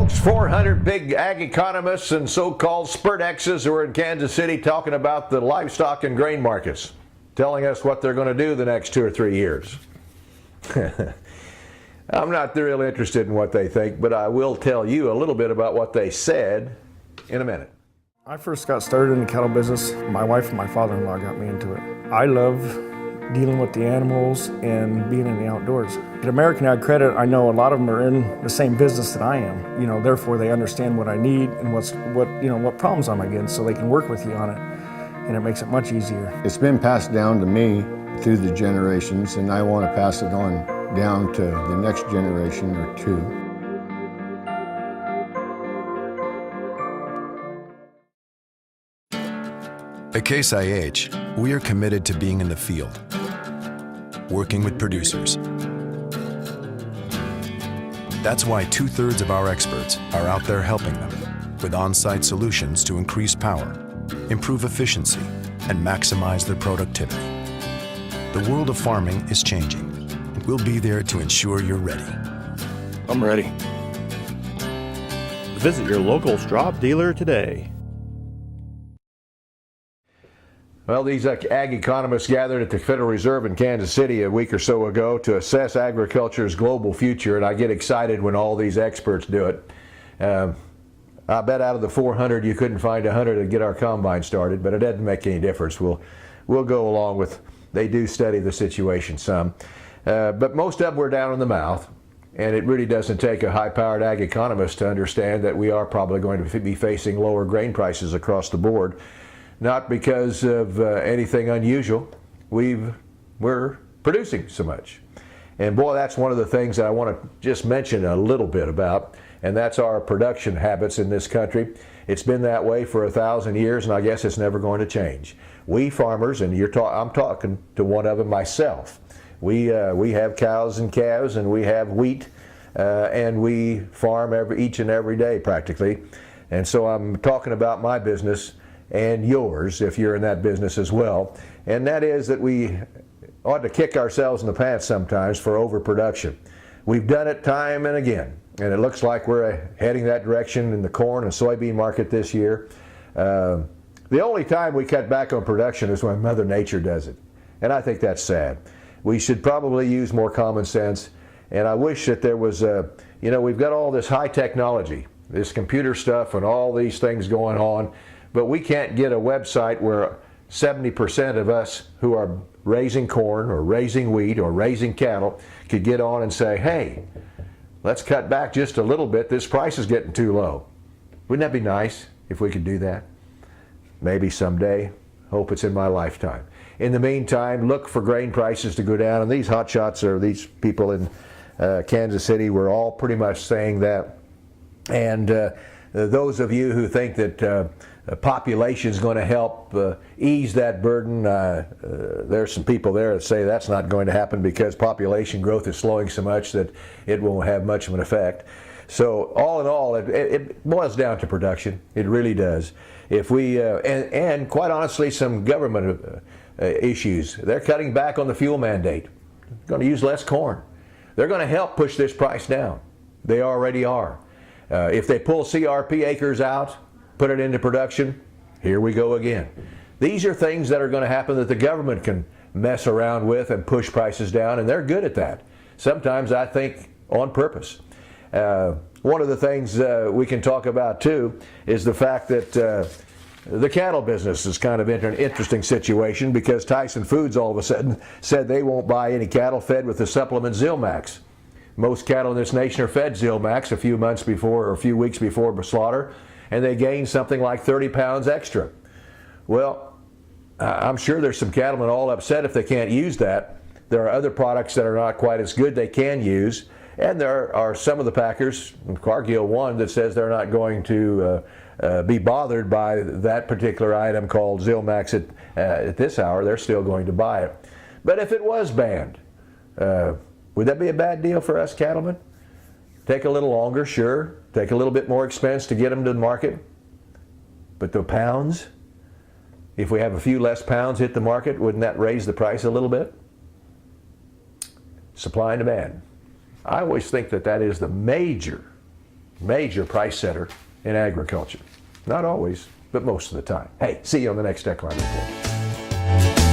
folks. 400 big ag economists and so-called spurt X's who are in Kansas City talking about the livestock and grain markets, telling us what they're going to do the next 2 or 3 years. I'm not real interested in what they think, but I will tell you a little bit about what they said in a minute. I first got started in the cattle business. My wife and my father-in-law got me into it. I love dealing with the animals and being in the outdoors. At American Ag Credit, I know a lot of them are in the same business that I am. Therefore they understand what I need and what problems I'm against, so they can work with you on it, and it makes it much easier. It's been passed down to me through the generations, and I want to pass it on down to the next generation or two. At Case IH, we are committed to being in the field, working with producers. That's why 2/3 of our experts are out there helping them with on-site solutions to increase power, improve efficiency, and maximize their productivity. The world of farming is changing, and we'll be there to ensure you're ready. I'm ready. Visit your local Straub dealer today. Well, these ag economists gathered at the Federal Reserve in Kansas City a week or so ago to assess agriculture's global future, and I get excited when all these experts do it. I bet out of the 400 you couldn't find 100 to get our combine started, but it doesn't make any difference. We'll go along with, they do study the situation some. But most of them were down in the mouth, and it really doesn't take a high-powered ag economist to understand that we are probably going to be facing lower grain prices across the board. Not because of anything unusual. We're producing so much. And boy, that's one of the things that I want to just mention a little bit about, and that's our production habits in this country. It's been that way for 1,000 years, and I guess it's never going to change. We farmers, and I'm talking to one of them myself, we have cows and calves, and we have wheat, and we farm each and every day practically. And so I'm talking about my business and yours if you're in that business as well, and that is that we ought to kick ourselves in the pants sometimes for overproduction. We've done it time and again, and it looks like we're heading that direction in the corn and soybean market this year. The only time we cut back on production is when Mother Nature does it, and I think that's sad. We should probably use more common sense, and I wish that there was we've got all this high technology, this computer stuff and all these things going on, but we can't get a website where 70% of us who are raising corn or raising wheat or raising cattle could get on and say, hey, let's cut back just a little bit. This price is getting too low. Wouldn't that be nice if we could do that? Maybe someday. Hope it's in my lifetime. In the meantime, look for grain prices to go down. And these hotshots are these people in Kansas City were all pretty much saying that. And those of you who think that population is going to help ease that burden, there's some people there that say that's not going to happen because population growth is slowing so much that it won't have much of an effect. So all in all, it boils down to production. It really does. If we and quite honestly, some government issues. They're cutting back on the fuel mandate. They're going to use less corn. They're going to help push this price down. They already are. If they pull CRP acres out, put it into production, here we go again. These are things that are going to happen that the government can mess around with and push prices down, and they're good at that. Sometimes I think on purpose. One of the things we can talk about too is the fact that the cattle business is kind of in an interesting situation because Tyson Foods all of a sudden said they won't buy any cattle fed with the supplement Zilmax. Most cattle in this nation are fed Zilmax a few months before or a few weeks before slaughter, and they gain something like 30 pounds extra. Well, I'm sure there's some cattlemen all upset if they can't use that. There are other products that are not quite as good they can use, and there are some of the packers, Cargill one, that says they're not going to be bothered by that particular item called Zilmax at this hour. They're still going to buy it. But if it was banned, would that be a bad deal for us cattlemen? Take a little longer, sure. Take a little bit more expense to get them to the market. But the pounds, if we have a few less pounds hit the market, wouldn't that raise the price a little bit? Supply and demand. I always think that that is the major major price setter in agriculture. Not always, but most of the time. Hey, see you on the next Steckline Report.